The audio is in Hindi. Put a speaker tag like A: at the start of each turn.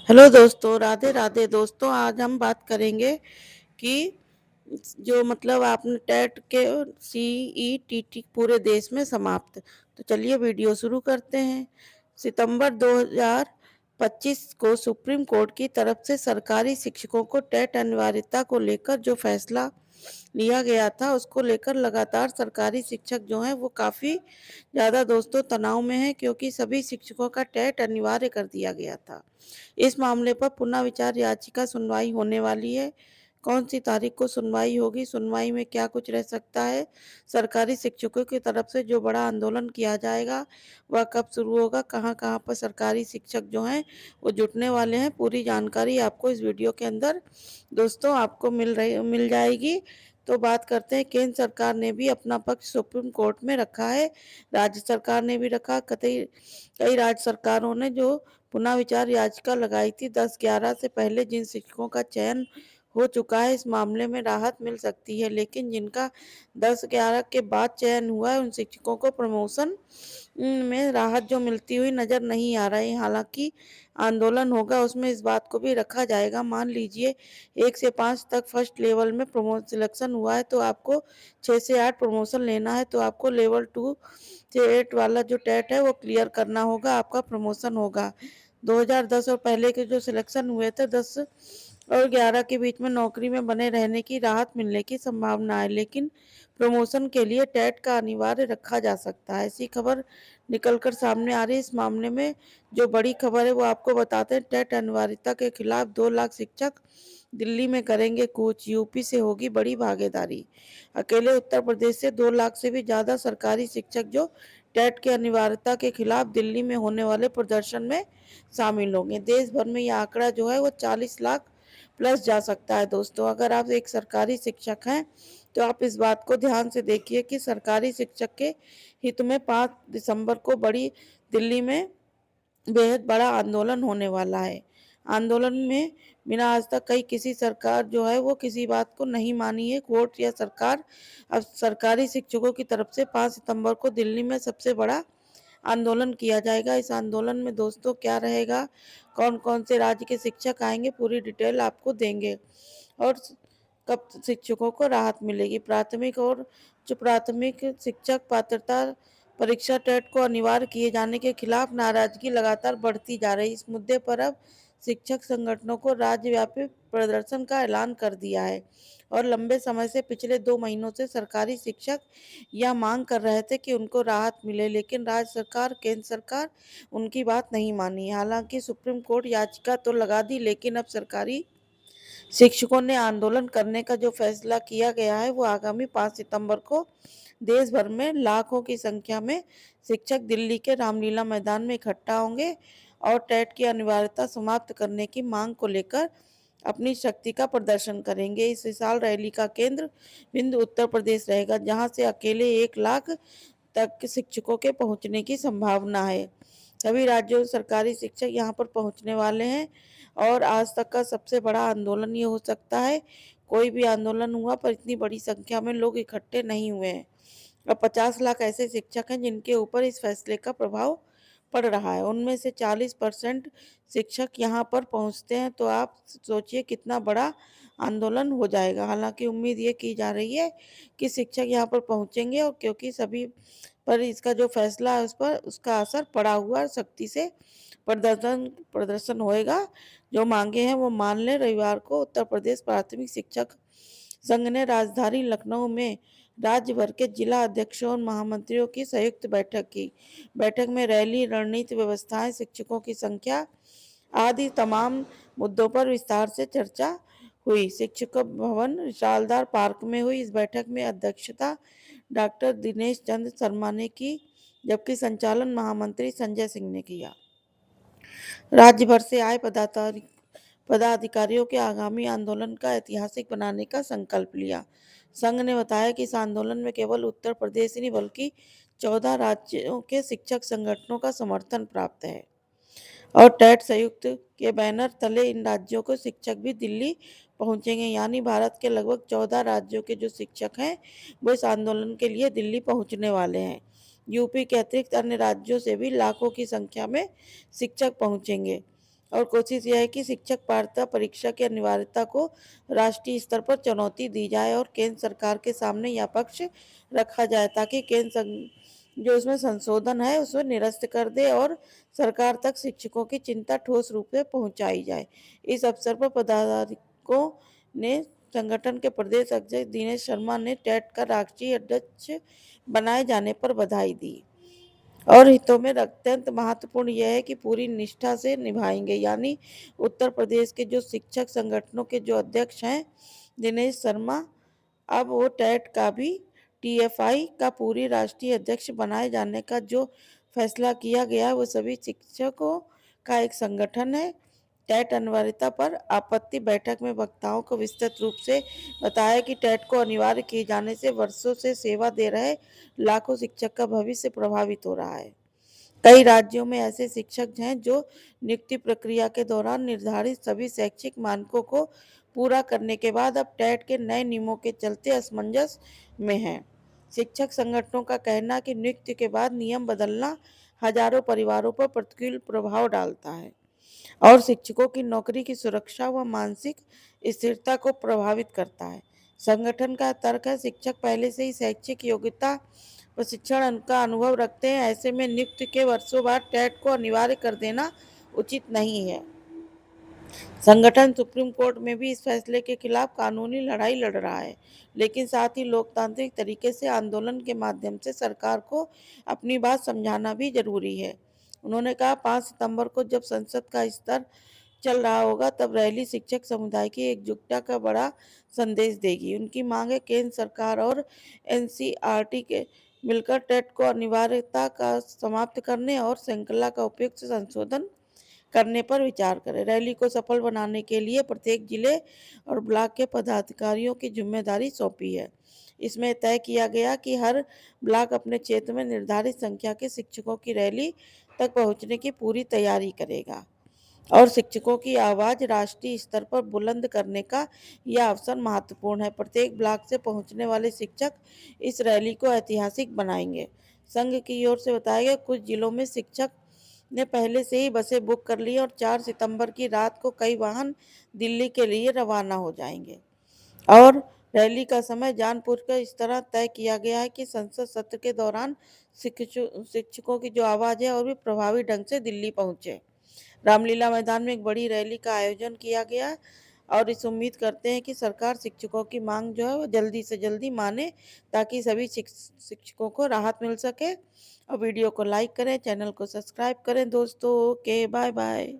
A: हेलो दोस्तों, राधे राधे दोस्तों। आज हम बात करेंगे कि जो मतलब आपने टेट के सीईटीटी पूरे देश में समाप्त। तो चलिए वीडियो शुरू करते हैं। सितंबर 2025 को सुप्रीम कोर्ट की तरफ से सरकारी शिक्षकों को टेट अनिवार्यता को लेकर जो फैसला लिया गया था, उसको लेकर लगातार सरकारी शिक्षक जो हैं वो काफ़ी ज़्यादा दोस्तों तनाव में है, क्योंकि सभी शिक्षकों का टेट अनिवार्य कर दिया गया था। इस मामले पर पुनः विचार याचिका सुनवाई होने वाली है। कौन सी तारीख को सुनवाई होगी, सुनवाई में क्या कुछ रह सकता है, सरकारी शिक्षकों की तरफ से जो बड़ा आंदोलन किया जाएगा वह कब शुरू होगा, कहाँ कहाँ पर सरकारी शिक्षक जो हैं वो जुटने वाले हैं, पूरी जानकारी आपको इस वीडियो के अंदर दोस्तों आपको मिल जाएगी। तो बात करते हैं, केंद्र सरकार ने भी अपना पक्ष सुप्रीम कोर्ट में रखा है, राज्य सरकार ने भी रखा। कई कई राज्य सरकारों ने जो पुनः विचार याचिका लगाई थी, 10/11 से पहले जिन शिक्षकों का चयन हो चुका है, इस मामले में राहत मिल सकती है, लेकिन जिनका 10/11 के बाद चयन हुआ है उन शिक्षकों को प्रमोशन में राहत जो मिलती हुई नजर नहीं आ रही। हालांकि आंदोलन होगा उसमें इस बात को भी रखा जाएगा। मान लीजिए 1 से 5 तक फर्स्ट लेवल में प्रमोशन सिलेक्शन हुआ है, तो आपको 6 से 8 प्रमोशन लेना है, तो आपको लेवल 2 से 8 वाला जो टेट है वो क्लियर करना होगा, आपका प्रमोशन होगा। 2010 और पहले के जो सिलेक्शन हुए थे, 10 और 11 के बीच में नौकरी में बने रहने की राहत मिलने की संभावना है, लेकिन प्रमोशन के लिए टेट का अनिवार्य रखा जा सकता है। ऐसी खबर निकलकर सामने आ रही है। इस मामले में जो बड़ी खबर है वो आपको बताते हैं। टेट अनिवार्यता के खिलाफ 2 लाख शिक्षक दिल्ली में करेंगे कूच, यूपी से होगी बड़ी भागीदारी। अकेले उत्तर प्रदेश से 2 लाख से भी ज्यादा सरकारी शिक्षक जो टेट की अनिवार्यता के खिलाफ दिल्ली में होने वाले प्रदर्शन में शामिल होंगे। देश भर में यह आंकड़ा जो है वो 40 लाख प्लस जा सकता है। दोस्तों, अगर आप एक सरकारी शिक्षक हैं तो आप इस बात को ध्यान से देखिए कि सरकारी शिक्षक के हित में 5 दिसंबर को बड़ी दिल्ली में बेहद बड़ा आंदोलन होने वाला है। आंदोलन में बिना आज तक कई किसी सरकार जो है वो किसी बात को नहीं मानी है। कोर्ट या सरकार अब सरकारी शिक्षकों की तरफ से 5 सितंबर को दिल्ली में सबसे बड़ा आंदोलन किया जाएगा। इस आंदोलन में दोस्तों क्या रहेगा, कौन कौन से राज्य के शिक्षक आएंगे, पूरी डिटेल आपको देंगे। और कब शिक्षकों को राहत मिलेगी। प्राथमिक शिक्षक पात्रता परीक्षा टेट को अनिवार्य किए जाने के खिलाफ नाराजगी लगातार बढ़ती जा रही। इस मुद्दे पर अब शिक्षक संगठनों को राज्यव्यापी प्रदर्शन का ऐलान कर दिया है, और लंबे समय से पिछले 2 महीनों से सरकारी शिक्षक यह मांग कर रहे थे कि उनको राहत मिले, लेकिन राज्य सरकार, केंद्र सरकार उनकी बात नहीं मानी। हालांकि सुप्रीम कोर्ट याचिका तो लगा दी, लेकिन अब सरकारी शिक्षकों ने आंदोलन करने का जो फैसला किया गया है वो आगामी 5 सितंबर को देश भर में लाखों की संख्या में शिक्षक दिल्ली के रामलीला मैदान में इकट्ठा होंगे और टेट की अनिवार्यता समाप्त करने की मांग को लेकर अपनी शक्ति का प्रदर्शन करेंगे। इस साल रैली का केंद्र बिंदु उत्तर प्रदेश रहेगा, जहां से अकेले 1 लाख तक शिक्षकों के पहुंचने की संभावना है। सभी राज्यों के सरकारी शिक्षक यहां पर पहुंचने वाले हैं, और आज तक का सबसे बड़ा आंदोलन ये हो सकता है। कोई भी आंदोलन हुआ पर इतनी बड़ी संख्या में लोग इकट्ठे नहीं हुए हैं। अब 50 लाख ऐसे शिक्षक हैं जिनके ऊपर इस फैसले का प्रभाव पड़ रहा है। उनमें से 40% शिक्षक यहाँ पर पहुँचते हैं, तो आप सोचिए कितना बड़ा आंदोलन हो जाएगा। हालांकि उम्मीद ये की जा रही है कि शिक्षक यहाँ पर पहुँचेंगे, और क्योंकि सभी पर इसका जो फैसला है उस पर उसका असर पड़ा हुआ है, सख्ती से प्रदर्शन प्रदर्शन होएगा। जो मांगे हैं वो मान लें। रविवार को उत्तर प्रदेश प्राथमिक शिक्षक संघ ने राजधानी लखनऊ में राज्य भर के जिला अध्यक्षों और महामंत्रियों की संयुक्त बैठक की। बैठक में रैली, रणनीति, व्यवस्थाएं, शिक्षकों की संख्या आदि तमाम मुद्दों पर विस्तार से चर्चा हुई। शिक्षक भवन विशालदार पार्क में हुई इस बैठक में अध्यक्षता डॉक्टर दिनेश चंद्र शर्मा ने की, जबकि संचालन महामंत्री संजय सिंह ने किया। राज्य भर से आए पदाधिकारियों के आगामी आंदोलन का ऐतिहासिक बनाने का संकल्प लिया। संघ ने बताया कि इस आंदोलन में केवल उत्तर प्रदेश ही नहीं बल्कि 14 राज्यों के शिक्षक संगठनों का समर्थन प्राप्त है, और टेट संयुक्त के बैनर तले इन राज्यों के शिक्षक भी दिल्ली पहुंचेंगे। यानी भारत के लगभग 14 राज्यों के जो शिक्षक हैं वो इस आंदोलन के लिए दिल्ली पहुंचने वाले हैं। यूपी के अतिरिक्त अन्य राज्यों से भी लाखों की संख्या में शिक्षक पहुंचेंगे, और कोशिश यह है कि शिक्षक पात्रता परीक्षा की अनिवार्यता को राष्ट्रीय स्तर पर चुनौती दी जाए और केंद्र सरकार के सामने यह पक्ष रखा जाए ताकि जो उसमें संशोधन है उसमें निरस्त कर दे और सरकार तक शिक्षकों की चिंता ठोस रूप से पहुंचाई जाए। इस अवसर पर पदाधिकारियों ने संगठन के प्रदेश अध्यक्ष दिनेश शर्मा ने टेट का राष्ट्रीय अध्यक्ष बनाए जाने पर बधाई दी और हितों में अत्यंत महत्वपूर्ण यह है कि पूरी निष्ठा से निभाएंगे। यानी उत्तर प्रदेश के जो शिक्षक संगठनों के जो अध्यक्ष हैं दिनेश शर्मा, अब वो टेट का भी टीएफआई का पूरी राष्ट्रीय अध्यक्ष बनाए जाने का जो फैसला किया गया है वो सभी शिक्षकों का एक संगठन है। टेट अनिवार्यता पर आपत्ति बैठक में वक्ताओं को विस्तृत रूप से बताया कि टेट को अनिवार्य किए जाने से वर्षों से सेवा दे रहे लाखों शिक्षक का भविष्य प्रभावित हो रहा है। कई राज्यों में ऐसे शिक्षक हैं जो नियुक्ति प्रक्रिया के दौरान निर्धारित सभी शैक्षिक मानकों को पूरा करने के बाद अब टेट के नए नियमों के चलते असमंजस में हैं। शिक्षक संगठनों का कहना है कि नियुक्ति के बाद नियम बदलना हजारों परिवारों पर प्रतिकूल प्रभाव डालता है और शिक्षकों की नौकरी की सुरक्षा व मानसिक स्थिरता को प्रभावित करता है। संगठन का तर्क है शिक्षक पहले से ही शैक्षिक योग्यता प्रशिक्षण का अनुभव रखते हैं, ऐसे में नियुक्ति के वर्षों बाद टेट को अनिवार्य कर देना उचित नहीं है। संगठन सुप्रीम कोर्ट में भी इस फैसले के खिलाफ कानूनी लड़ाई लड़ रहा है, लेकिन साथ ही लोकतांत्रिक तरीके से आंदोलन के माध्यम से सरकार को अपनी बात समझाना भी जरूरी है। उन्होंने कहा 5 सितंबर को जब संसद का स्तर चल रहा होगा तब रैली शिक्षक समुदाय की एकजुटता का बड़ा संदेश देगी। उनकी मांग है केंद्र सरकार और एनसीईआरटी के मिलकर टेट को अनिवार्यता का समाप्त करने और श्रृंखला का उपयुक्त संशोधन करने पर विचार करें। रैली को सफल बनाने के लिए प्रत्येक जिले और ब्लॉक के पदाधिकारियों की जिम्मेदारी सौंपी है। इसमें तय किया गया कि हर ब्लॉक अपने क्षेत्र में निर्धारित संख्या के शिक्षकों की रैली तक पहुंचने की पूरी तैयारी करेगा और शिक्षकों की आवाज राष्ट्रीय स्तर पर बुलंद करने का यह अवसर महत्वपूर्ण है। प्रत्येक ब्लॉक से पहुंचने वाले शिक्षक इस रैली को ऐतिहासिक बनाएंगे। संघ की ओर से बताया गया कुछ जिलों में शिक्षक ने पहले से ही बसें बुक कर ली और 4 सितंबर की रात को कई वाहन दिल्ली के लिए रवाना हो जाएंगे और रैली का समय जानबूझकर इस तरह तय किया गया है कि संसद सत्र के दौरान शिक्षकों की जो आवाज है और भी प्रभावी ढंग से दिल्ली पहुंचे। रामलीला मैदान में एक बड़ी रैली का आयोजन किया गया है और इस उम्मीद करते हैं कि सरकार शिक्षकों की मांग जो है वो जल्दी से जल्दी माने ताकि सभी शिक्षकों को राहत मिल सके। और वीडियो को लाइक करें, चैनल को सब्सक्राइब करें दोस्तों। Okay, bye bye.